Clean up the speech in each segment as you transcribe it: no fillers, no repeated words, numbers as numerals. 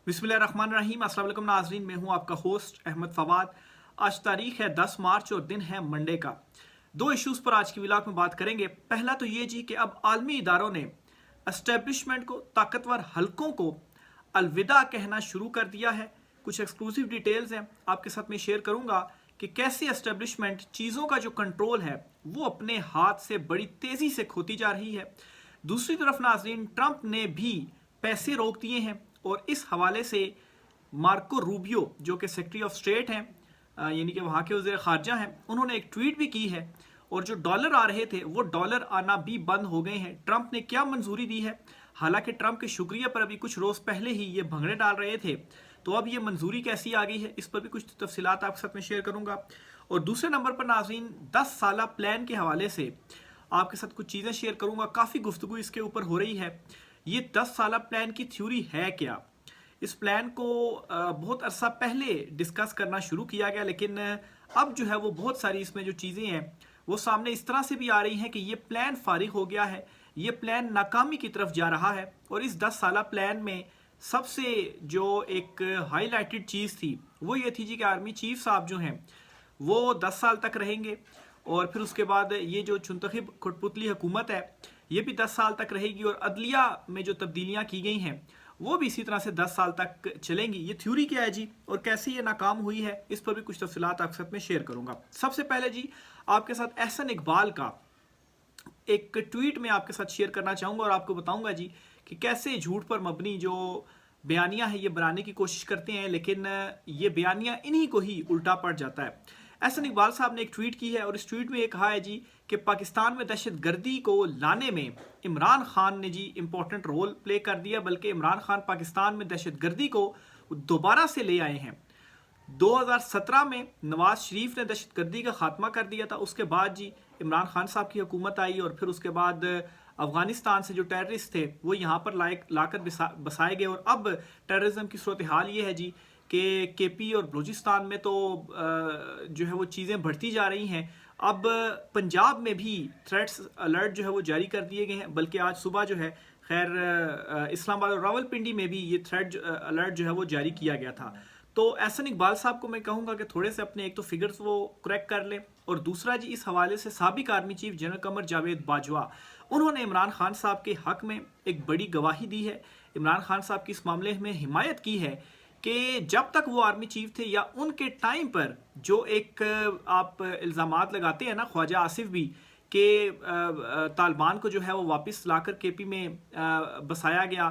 बिस्मिल्लाहिर्रहमानिर्रहीम। अस्सलाम वालेकुम नाज़रीन, मैं हूं आपका होस्ट अहमद फवाद। आज तारीख है 10 मार्च और दिन है मंडे का। दो इश्यूज़ पर आज की व्लॉग में बात करेंगे। पहला तो ये जी कि अब आलमी इदारों ने एस्टेब्लिशमेंट को, ताकतवर हलकों को अलविदा कहना शुरू कर दिया है। कुछ एक्सक्लूसिव डिटेल्स हैं आपके साथ में शेयर करूंगा कि कैसे एस्टेब्लिशमेंट चीज़ों का जो कंट्रोल है वो अपने हाथ से बड़ी तेज़ी से खोती जा रही है। दूसरी तरफ नाज़रीन, ट्रंप ने भी पैसे रोक दिए हैं और इस हवाले से मार्को रूबियो जो कि सेक्रेटरी ऑफ स्टेट हैं, यानी कि वहाँ के वज़ीर ख़ारजा हैं, उन्होंने एक ट्वीट भी की है और जो डॉलर आ रहे थे वो डॉलर आना भी बंद हो गए हैं। ट्रंप ने क्या मंजूरी दी है, हालांकि ट्रंप के शुक्रिया पर अभी कुछ रोज़ पहले ही ये भंगड़े डाल रहे थे, तो अब ये मंजूरी कैसी आ गई है इस पर भी कुछ तफसीलात आपके साथ में शेयर करूँगा। और दूसरे नंबर पर नाज़रीन 10 साला प्लान के हवाले से आपके साथ कुछ चीज़ें शेयर करूँगा। काफ़ी गुफ्तगू इसके ऊपर हो रही है। ये 10 साला प्लान की थ्योरी है क्या? इस प्लान को बहुत अरसा पहले डिस्कस करना शुरू किया गया, लेकिन अब जो है वो बहुत सारी इसमें जो चीज़ें हैं वो सामने इस तरह से भी आ रही हैं कि ये प्लान फारिग हो गया है, ये प्लान नाकामी की तरफ जा रहा है। और इस 10 साला प्लान में सबसे जो एक हाईलाइटेड चीज़ थी वो ये थी जी कि आर्मी चीफ साहब जो हैं वो 10 साल तक रहेंगे और फिर उसके बाद ये जो चुनतखब कठपुतली हुकूमत है ये भी 10 साल तक रहेगी और अदलिया में जो तब्दीलियाँ की गई हैं वो भी इसी तरह से 10 साल तक चलेंगी। ये थ्योरी क्या है जी और कैसे ये नाकाम हुई है, इस पर भी कुछ तफसीलात आपके साथ में शेयर करूंगा। सबसे पहले जी आपके साथ एहसन इकबाल का एक ट्वीट में आपके साथ शेयर करना चाहूँगा और आपको बताऊंगा जी कि कैसे झूठ पर मबनी जो बयानियाँ हैं ये बनाने की कोशिश करते हैं, लेकिन ये बयानियाँ इन्हीं को ही उल्टा पड़ जाता है। एहसन इकबाल साहब ने एक ट्वीट की है और इस ट्वीट में ये कहा है जी कि पाकिस्तान में दहशतगर्दी को लाने में इमरान खान ने जी इम्पोर्टेंट रोल प्ले कर दिया, बल्कि इमरान खान पाकिस्तान में दहशतगर्दी को दोबारा से ले आए हैं। 2017 में नवाज शरीफ ने दहशतगर्दी का खात्मा कर दिया था, उसके बाद जी इमरान खान साहब की हुकूमत आई और फिर उसके बाद अफगानिस्तान से जो टेररिस्ट थे वो यहाँ पर लाकर बसाए गए। और अब टेररिज्म की सूरत हाल ये है जी कि केपी और बलूचिस्तान में तो जो है वो चीज़ें बढ़ती जा रही हैं। अब पंजाब में भी थ्रेट्स अलर्ट जो है वो जारी कर दिए गए हैं, बल्कि आज सुबह जो है खैर इस्लामाबाद और रावलपिंडी में भी ये थ्रेट अलर्ट जो है वो जारी किया गया था। तो एहसन इकबाल साहब को मैं कहूँगा कि थोड़े से अपने एक तो फिगर्स वो करेक्ट कर लें और दूसरा जी इस हवाले से साबिक army chief general Qamar Javed Bajwa उन्होंने इमरान खान साहब के हक में एक बड़ी गवाही दी है, इमरान खान साहब की इस मामले में हिमायत की है कि जब तक वो आर्मी चीफ थे या उनके टाइम पर जो एक आप इल्ज़ामात लगाते हैं ना ख्वाजा आसिफ भी कि तालिबान को जो है वो वापस लाकर केपी में बसाया गया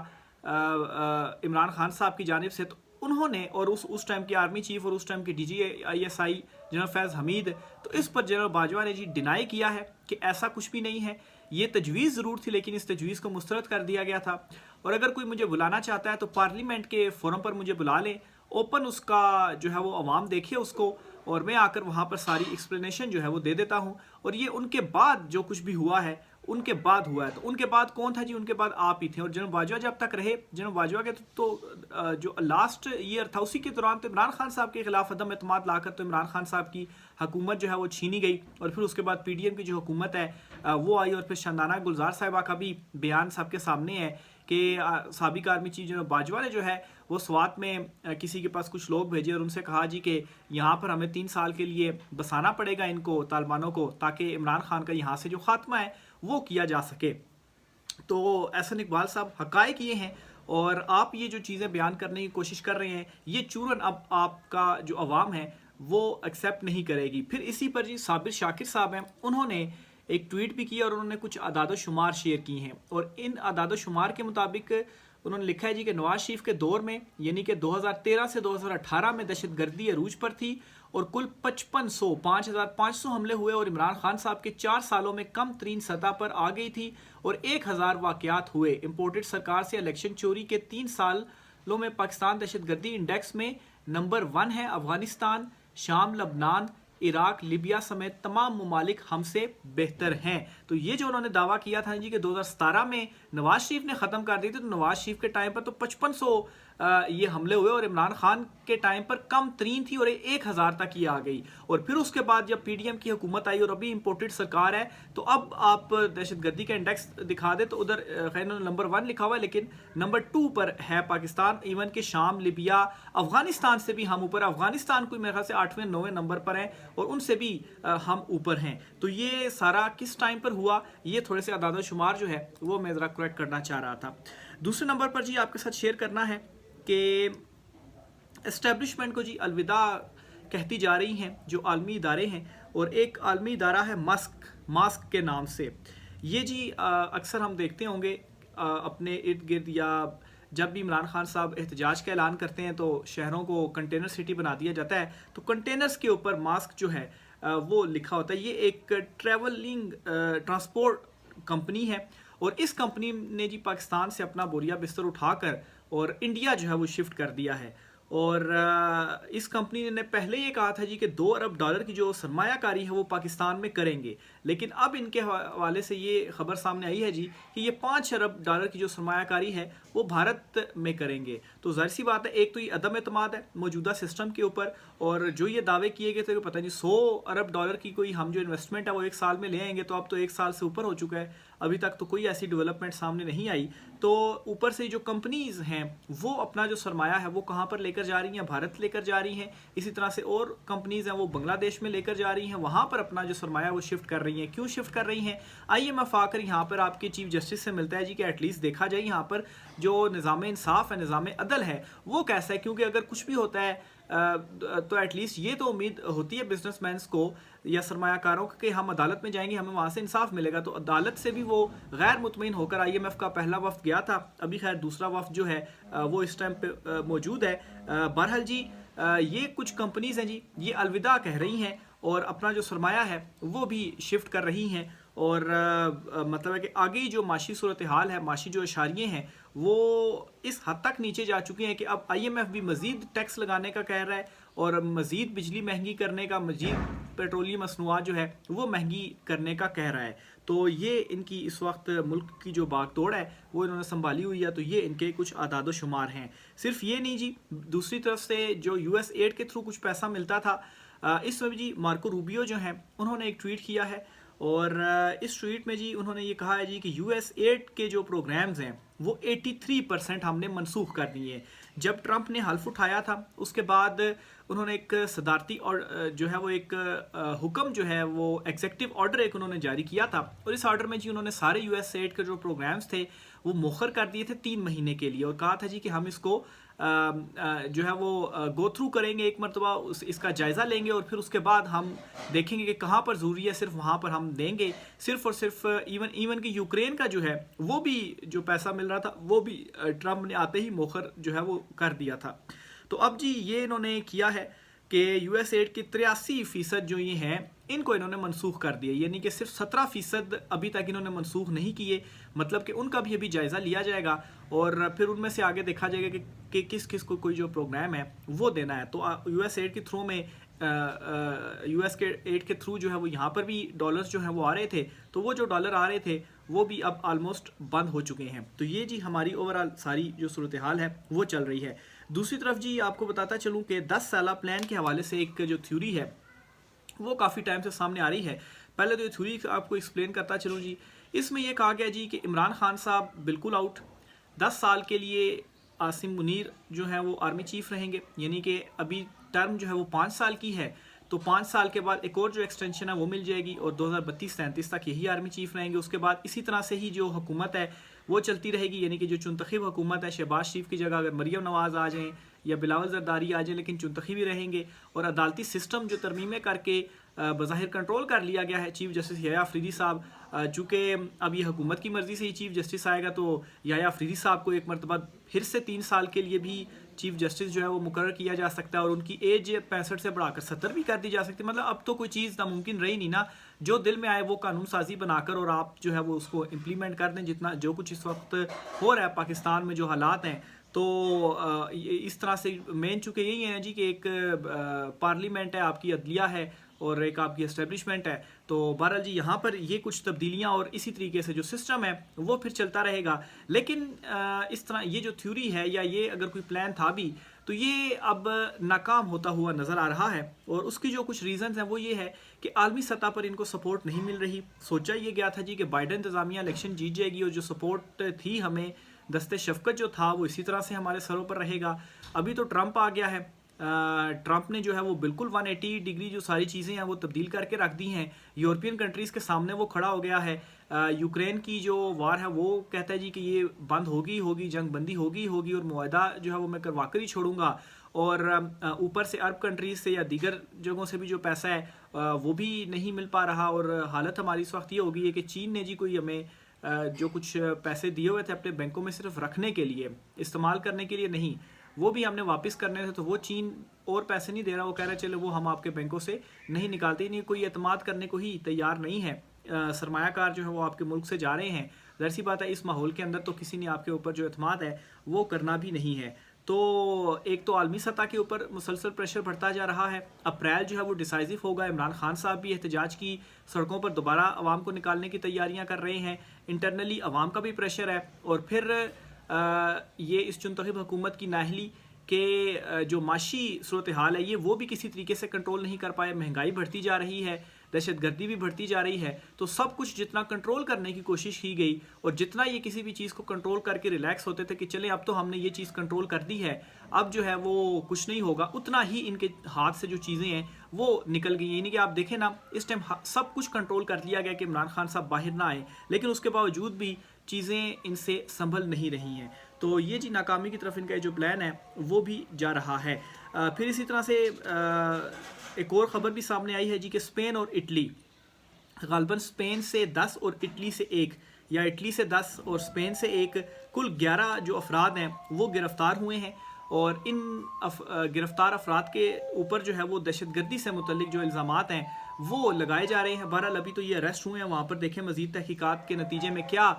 इमरान खान साहब की जानिब से, तो उन्होंने और उस टाइम के आर्मी चीफ और उस टाइम के DGISI जनरल फैज़ हमीद, तो इस पर जनरल बाजवा ने जी डिनाई किया है कि ऐसा कुछ भी नहीं है। ये तजवीज़ ज़रूर थी लेकिन इस तजवीज़ को मुस्तरद कर दिया गया था। और अगर कोई मुझे बुलाना चाहता है तो पार्लियामेंट के फोरम पर मुझे बुला लें, ओपन उसका जो है वो अवाम देखे उसको और मैं आकर वहाँ पर सारी एक्सप्लेनेशन जो है वो दे देता हूँ। और ये उनके बाद जो कुछ भी हुआ है उनके बाद हुआ है, तो उनके बाद कौन था जी, उनके बाद आप ही थे। और जनरल बाजवा जब तक रहे, जनरल बाजवा के तो जो लास्ट ईयर था उसी के दौरान तो इमरान खान साहब के खिलाफ अदम एतमाद लाकर तो इमरान खान साहब की हुकूमत जो है वो छीनी गई और फिर उसके बाद PDM की जो हुकूमत है वो आई और फिर शानदाना गुलजार साहिबा का भी बयान सबके सामने है कि साबिक आर्मी चीफ जनरल बाजवा ने जो है वो स्वात में किसी के पास कुछ लोग भेजे और उनसे कहा जी कि यहाँ पर हमें 3 साल के लिए बसाना पड़ेगा इनको तालिबानों को, ताकि इमरान खान का यहाँ से जो खात्मा है वो किया जा सके। तो एहसन इकबाल साहब हकायक ये हैं और आप ये जो चीज़ें बयान करने की कोशिश कर रहे हैं ये चूरन अब आपका जो अवाम है वो एक्सेप्ट नहीं करेगी। फिर इसी पर जी साबिर शाकिर साहब हैं, उन्होंने एक ट्वीट भी किया और उन्होंने कुछ अदाद शुमार शेयर की हैं और इन अदाद शुमार के मुताबिक उन्होंने लिखा है जी कि नवाज शरीफ के दौर में यानी कि 2013 से 2018 में दहशतगर्दी अरूज पर थी और कुल 5500 हमले हुए और इमरान खान साहब के 4 सालों में कम तरीन सतह पर आ गई थी और 1000 वाकयात हुए। इम्पोर्टेड सरकार से इलेक्शन चोरी के 3 सालों में पाकिस्तान दहशतगर्दी इंडेक्स में नंबर 1 है। अफगानिस्तान, शाम, लबनान, इराक, लीबिया समेत तमाम ममालिक हमसे बेहतर हैं। तो ये जो उन्होंने दावा किया था जी कि 2017 में नवाज शरीफ ने ख़त्म कर दी थी, तो नवाज शरीफ के टाइम पर तो 5500 ये हमले हुए और इमरान खान के टाइम पर कम तरीन थी और 1000 तक ये आ गई। और फिर उसके बाद जब पीडीएम की हुकूमत आई और अभी इंपोर्टेड सरकार है, तो अब आप दहशतगर्दी का इंडेक्स दिखा दे तो उधर खैर नंबर 1 लिखा हुआ है, लेकिन नंबर 2 पर है पाकिस्तान। इवन के शाम, लिबिया, अफगानिस्तान से भी हम ऊपर, अफगानिस्तान कोई मेरे ख्याल से 8वें 9वें नंबर पर है और उनसे भी हम ऊपर हैं। तो ये सारा किस टाइम पर हुआ, ये थोड़े से अदाद शुमार जो है वो मैं ज़रा करेक्ट करना चाह रहा था। दूसरे नंबर पर जी आपके साथ शेयर करना है कि एस्टेब्लिशमेंट को जी अलविदा कहती जा रही हैं जो आलमी इदारे हैं, और एक आलमी इदारा है मास्क के नाम से। ये जी अक्सर हम देखते होंगे अपने इर्द गिर्द, या जब भी इमरान खान साहब एहतजाज का ऐलान करते हैं तो शहरों को कंटेनर सिटी बना दिया जाता है, तो कंटेनर्स के ऊपर मास्क जो है वो लिखा होता है। ये एक ट्रैवलिंग ट्रांसपोर्ट कंपनी है और इस कंपनी ने जी पाकिस्तान से अपना बोरिया बिस्तर उठाकर और इंडिया जो है वो शिफ्ट कर दिया है। और इस कंपनी ने पहले ये कहा था जी कि $2 अरब की जो सरमायाकारी है वो पाकिस्तान में करेंगे, लेकिन अब इनके हवाले से ये खबर सामने आई है जी कि ये $5 अरब की जो सरमायाकारी है वो भारत में करेंगे। तो जाहिर सी बात है, एक तो ये अदम एतमाद है मौजूदा सिस्टम के ऊपर, और जो ये दावे किए गए थे कि पता नहीं $100 अरब की कोई हम जो इन्वेस्टमेंट है वो 1 साल में ले आएंगे, तो अब तो 1 साल से ऊपर हो चुका है, अभी तक तो कोई ऐसी डेवलपमेंट सामने नहीं आई। तो ऊपर से जो कंपनीज हैं वो अपना जो सरमाया है वो कहाँ पर लेकर जा रही हैं, भारत लेकर जा रही हैं। इसी तरह से और कंपनीज हैं वो बांग्लादेश में लेकर जा रही हैं, वहाँ पर अपना जो सरमाया वो शिफ्ट कर रही हैं। क्यों शिफ्ट कर रही हैं? IMF आकर यहाँ पर आपके चीफ जस्टिस से मिलता है जी कि एटलीस्ट देखा जाए यहाँ पर जो निज़ाम इंसाफ है, निज़ाम अदल है वो कैसा है, क्योंकि अगर कुछ भी होता है तो एटलीस्ट ये तो उम्मीद होती है बिजनेसमैन्स को या सरमायाकारों को कि हम अदालत में जाएंगे, हमें वहाँ से इंसाफ मिलेगा। तो अदालत से भी वो गैर मुतमईन होकर IMF का पहला वफ्द गया था, अभी खैर दूसरा वफ्द जो है वो इस टाइम पे मौजूद है। बहरहाल जी ये कुछ कंपनीज हैं जी, ये अलविदा कह रही हैं और अपना जो सरमाया है वो भी शिफ्ट कर रही हैं। और मतलब है कि आगे जो माशी सूरत हाल है, माशी जो इशारिये हैं वो इस हद तक नीचे जा चुके हैं कि अब IMF भी मज़ीद टैक्स लगाने का कह रहा है और मज़ीद बिजली महंगी करने का, मज़ीद पेट्रोलियम मसनूआत जो है वो महंगी करने का कह रहा है। तो ये इनकी इस वक्त मुल्क की जो बागदौड़ है वो इन्होंने संभाली हुई है। तो ये इनके कुछ आदाद शुमार हैं। सिर्फ ये नहीं जी, दूसरी तरफ से जो US एड के थ्रू कुछ पैसा मिलता था, इसमें भी जी मार्को रूबियो जो हैं उन्होंने एक ट्वीट किया है और इस ट्वीट में जी उन्होंने ये कहा है जी कि US एड के जो प्रोग्राम्स हैं वो 83% हमने मनसूख कर दिए। जब ट्रंप ने हल्फ उठाया था उसके बाद उन्होंने एक सदारती और जो है वो एक हुक्म जो है वो एग्जीक्यूटिव ऑर्डर एक उन्होंने जारी किया था, और इस ऑर्डर में जी उन्होंने सारे US एड के जो प्रोग्राम्स थे वो मुखर कर दिए थे 3 महीने के लिए, और कहा था जी कि हम इसको जो है वो गो थ्रू करेंगे, एक मरतबा इसका जायज़ा लेंगे और फिर उसके बाद हम देखेंगे कि कहाँ पर ज़रूरी है, सिर्फ वहाँ पर हम देंगे। सिर्फ और सिर्फ इवन कि यूक्रेन का जो है वो भी जो पैसा मिल रहा था वो भी ट्रंप ने आते ही मुखर जो है वो कर दिया था। तो अब जी ये इन्होंने किया है कि US एड के 83% जो ये हैं इनको इन्होंने मनसूख कर दिया, यानी कि सिर्फ 17% अभी तक इन्होंने मनसूख नहीं किए। मतलब कि उनका भी अभी जायज़ा लिया जाएगा और फिर उनमें से आगे देखा जाएगा कि किस किस को कोई जो प्रोग्राम है वो देना है। तो US एड के थ्रू में US के एड के थ्रू जो है वो यहाँ पर भी डॉलर्स जो हैं वो आ रहे थे, तो वो जो डॉलर आ रहे थे वो भी अब ऑलमोस्ट बंद हो चुके हैं। तो ये जी हमारी ओवरऑल सारी जो सूरत हाल है वो चल रही है। दूसरी तरफ जी आपको बताता चलूँ कि 10 साला प्लान के हवाले से एक जो थ्योरी है वो काफ़ी टाइम से सामने आ रही है। पहले तो ये थ्योरी आपको एक्सप्लेन करता चलूँ जी। इसमें यह कहा गया जी कि इमरान खान साहब बिल्कुल आउट, 10 साल के लिए आसिम मुनीर जो है वो आर्मी चीफ रहेंगे, यानी कि अभी टर्म जो है वो 5 साल की है, तो 5 साल के बाद एक और जो एक्सटेंशन है वो मिल जाएगी और 2032-33 तक यही आर्मी चीफ रहेंगे। उसके बाद इसी तरह से ही जो हुकूमत है वो चलती रहेगी, यानी कि जो चुनतखीब हुकूमत है, शहबाज शरीफ की जगह अगर मरियम नवाज़ आ जाएँ या बिलावल जरदारी आ जाए, लेकिन चुनतखीबी रहेंगे। और अदालती सिस्टम जो तरमीमें करके बज़ाहिर कंट्रोल कर लिया गया है चीफ जस्टिस याह्या अफरीदी साहब, चूँकि अब ये हुकूमत की मर्ज़ी से ही चीफ जस्टिस आएगा, तो याह्या अफरीदी साहब को एक मरतबा फिर से 3 साल के लिए भी चीफ जस्टिस जो है वो मुकर्रर किया जा सकता है और उनकी एज 65 से बढ़ाकर 70 भी कर दी जा सकती है। मतलब अब तो कोई चीज़ नामुमकिन रही नहीं ना, जो दिल में आए वो कानून साजी बनाकर और आप जो है वो उसको इम्प्लीमेंट कर दें। जितना जो कुछ इस वक्त हो रहा है पाकिस्तान में जो हालात हैं, तो इस तरह से मेन चूँकि यही है जी कि एक पार्लियामेंट है, आपकी अदलिया है और एक आपकी एस्टेब्लिशमेंट है। तो बहरहाल जी यहाँ पर ये कुछ तब्दीलियाँ और इसी तरीके से जो सिस्टम है वो फिर चलता रहेगा। लेकिन इस तरह ये जो थ्योरी है या ये अगर कोई प्लान था भी तो ये अब नाकाम होता हुआ नज़र आ रहा है। और उसकी जो कुछ रीज़न्स हैं वो ये है कि आलमी सतह पर इनको सपोर्ट नहीं मिल रही। सोचा ये गया था जी कि बाइडन इंतज़ामिया इलेक्शन जीत जाएगी और जो सपोर्ट थी हमें, दस्ते शफकत जो था वो इसी तरह से हमारे सरों पर रहेगा। अभी तो ट्रंप आ गया है, ट्रंप ने जो है वो बिल्कुल 180 डिग्री जो सारी चीज़ें हैं वो तब्दील करके रख दी हैं। यूरोपियन कंट्रीज़ के सामने वो खड़ा हो गया है। यूक्रेन की जो वार है वो कहता है जी कि ये बंद होगी, जंग बंदी होगी और मुआहदा जो है वो मैं करवा कर ही छोड़ूंगा। और ऊपर से अरब कंट्रीज़ से या दीगर जगहों से भी जो पैसा है वो भी नहीं मिल पा रहा। और हालत हमारी इस वक्त ये हो गई है कि चीन ने जी कोई हमें जो कुछ पैसे दिए हुए थे अपने बैंकों में सिर्फ रखने के लिए, इस्तेमाल करने के लिए नहीं, वो भी हमने वापस करने थे। तो वो चीन और पैसे नहीं दे रहा, वो कह रहा है चलो वो हम आपके बैंकों से नहीं निकालते, नहीं कोई एतमाद करने को ही तैयार नहीं है। सरमायाकार जो है वो आपके मुल्क से जा रहे हैं। ज़ाहिर सी बात है इस माहौल के अंदर तो किसी ने आपके ऊपर जो एतमाद है वो करना भी नहीं है। तो एक तो आलमी सतह के ऊपर मुसलसल प्रेशर बढ़ता जा रहा है। अप्रैल जो है वो डिसाइसिव होगा। इमरान खान साहब भी एहतजाज की सड़कों पर दोबारा आवाम को निकालने की तैयारियां कर रहे हैं। इंटरनली आवाम का भी प्रेशर है। और फिर ये इस चुनतखब हुकूमत की नाहली के जो माशी सूरत हाल है ये वो भी किसी तरीके से कंट्रोल नहीं कर पाए। महंगाई बढ़ती जा रही है, दहशतगर्दी भी बढ़ती जा रही है। तो सब कुछ जितना कंट्रोल करने की कोशिश की गई और जितना ये किसी भी चीज़ को कंट्रोल करके रिलैक्स होते थे कि चले अब तो हमने ये चीज़ कंट्रोल कर दी है, अब जो है वो कुछ नहीं होगा, उतना ही इनके हाथ से जो चीज़ें हैं वो निकल गई। यानी कि आप देखें ना, इस टाइम सब कुछ कंट्रोल कर लिया गया कि इमरान खान साहब बाहर ना आए, लेकिन उसके बावजूद भी चीज़ें इनसे संभल नहीं रही हैं। तो ये जी नाकामी की तरफ इनका जो प्लान है वो भी जा रहा है। फिर इसी तरह से एक और ख़बर भी सामने आई है जी कि स्पेन और इटली, ग़ालिबन स्पेन से 10 और इटली से 1 या इटली से 10 और स्पेन से 1, कुल 11 जो अफराद हैं वो गिरफ़्तार हुए हैं। और इन गिरफ़्तार अफराद के ऊपर जो है वो दहशतगर्दी से मुतल्लिक जो इल्ज़ामात हैं वो लगाए जा रहे हैं। बहरहाल अभी तो ये अरेस्ट हुए हैं, वहाँ पर देखें मज़ीद तहकीकात के नतीजे में क्या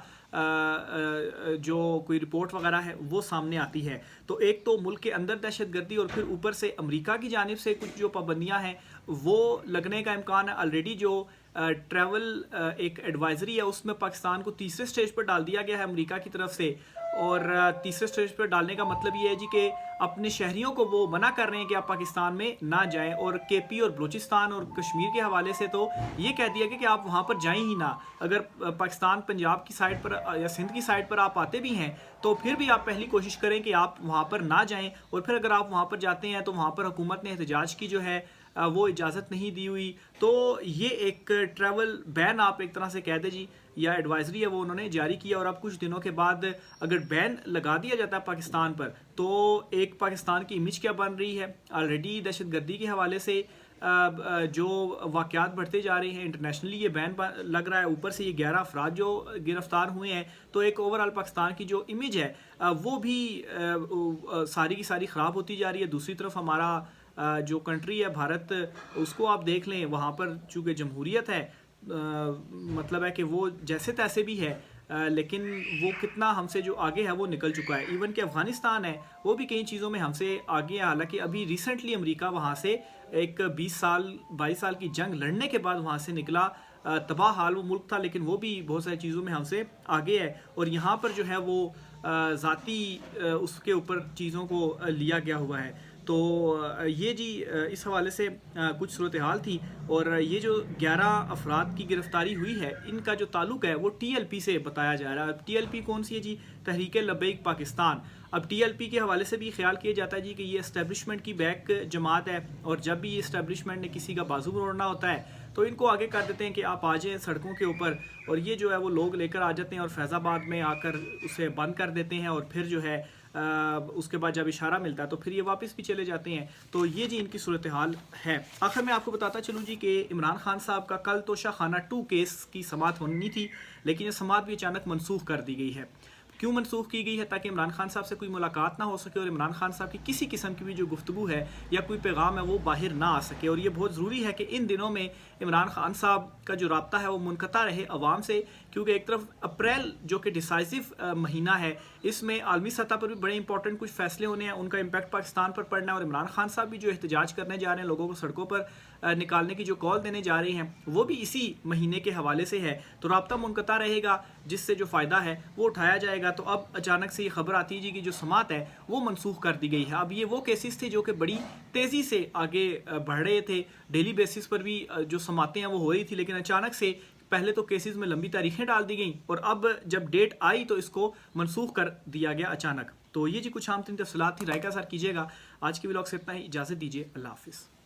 जो कोई रिपोर्ट वगैरह है वो सामने आती है। तो एक तो मुल्क के अंदर दहशतगर्दी और फिर ऊपर से अमेरिका की जानिब से कुछ जो पाबंदियां हैं वो लगने का इम्कान है। ऑलरेडी जो ट्रैवल एक एडवाइजरी है उसमें पाकिस्तान को तीसरे स्टेज पर डाल दिया गया है अमेरिका की तरफ से। और तीसरे स्टेज पर डालने का मतलब ये है जी कि अपने शहरियों को वो मना कर रहे हैं कि आप पाकिस्तान में ना जाएं। और केपी और बलूचिस्तान और कश्मीर के हवाले से तो ये कह दिया गया कि आप वहाँ पर जाएं ही ना। अगर पाकिस्तान पंजाब की साइड पर या सिंध की साइड पर आप आते भी हैं तो फिर भी आप पहली कोशिश करें कि आप वहाँ पर ना जाएं। और फिर अगर आप वहाँ पर जाते हैं तो वहाँ पर हुकूमत ने एहतजाज की जो है वो इजाज़त नहीं दी हुई। तो ये एक ट्रैवल बैन आप एक तरह से कह दें जी, या एडवाइजरी है वो उन्होंने जारी किया। और अब कुछ दिनों के बाद अगर बैन लगा दिया जाता है पाकिस्तान पर तो एक पाकिस्तान की इमेज क्या बन रही है। ऑलरेडी दहशतगर्दी के हवाले से जो वाक़यात बढ़ते जा रहे हैं, इंटरनेशनली ये बैन लग रहा है, ऊपर से ये 11 अफराद जो गिरफ्तार हुए हैं, तो एक ओवरऑल पाकिस्तान की जो इमेज है वो भी सारी की सारी ख़राब होती जा रही है। दूसरी तरफ हमारा जो कंट्री है भारत, उसको आप देख लें, वहाँ पर चूँकि जमहूरियत है, मतलब है कि वो जैसे तैसे भी है, लेकिन वो कितना हमसे जो आगे है वो निकल चुका है। इवन कि अफ़गानिस्तान है वो भी कई चीज़ों में हमसे आगे है। हालांकि अभी रिसेंटली अमेरिका वहाँ से एक 22 साल की जंग लड़ने के बाद वहाँ से निकला, तबाह हाल वो मुल्क था, लेकिन वो भी बहुत सारी चीज़ों में हमसे आगे है। और यहाँ पर जो है वो ज़ाती उसके ऊपर चीज़ों को लिया गया हुआ है। तो ये जी इस हवाले से कुछ सूरत हाल थी। और ये जो 11 अफराद की गिरफ्तारी हुई है इनका जो ताल्लुक़ है वो TLP से बताया जा रहा है। अब TLP कौन सी है जी? तहरीक लबैक पाकिस्तान। अब TLP के हवाले से भी ख्याल किया जाता है जी कि ये इस्टेब्लिशमेंट की बैक जमात है, और जब भी इस्टेब्लिशमेंट ने किसी का बाजू मरोड़ना होता है तो इनको आगे कर देते हैं कि आप आ जाएँ सड़कों के ऊपर, और ये जो है वो लोग लेकर आ जाते हैं और फैज़ाबाद में आकर उसे बंद कर देते हैं। और फिर जो है उसके बाद जब इशारा मिलता है तो फिर ये वापस भी चले जाते हैं। तो ये जी इनकी सूरत हाल है। आखिर में आपको बताता चलूँ जी कि इमरान खान साहब का कल तोशा खाना 2 केस की समाअत होनी थी, लेकिन ये समाअत भी अचानक मनसूख कर दी गई है। क्यों मनसूख की गई है? ताकि इमरान खान साहब से कोई मुलाकात ना हो सके और इमरान खान साहब की किसी किस्म की भी जो गुफ्तगू है या कोई पैगाम है वो बाहर ना आ सके। और ये बहुत ज़रूरी है कि इन दिनों में इमरान खान साहब का जो राब्ता है वो मुनक़ता रहे अवाम से, क्योंकि एक तरफ अप्रैल जो कि डिसाइसिव महीना है, इसमें आलमी सतह पर भी बड़े इंपॉर्टेंट कुछ फैसले होने हैं, उनका इम्पैक्ट पाकिस्तान पर पड़ना है। और इमरान खान साहब भी जो एहतजाज करने जा रहे हैं, लोगों को सड़कों पर निकालने की जो कॉल देने जा रही हैं, वो भी इसी महीने के हवाले से है। तो राब्ता मुनक़ता रहेगा, जिससे जो फ़ायदा है वो उठाया जाएगा। तो अब अचानक से ये खबर आती है जी कि जो समात है वो मनसूख कर दी गई है। अब ये वो केसेस थे जो कि बड़ी तेज़ी से आगे बढ़ रहे थे, डेली बेसिस पर भी जो समातें हैं वो हो रही थी, लेकिन अचानक से पहले तो केसेस में लंबी तारीखें डाल दी गई और अब जब डेट आई तो इसको मनसूख कर दिया गया अचानक। तो ये जी कुछ आम तरीन तफसीलात थी। राय का सर कीजिएगा। आज के व्लॉग से इतना ही, इजाज़त दीजिए, अल्लाह हाफिज़।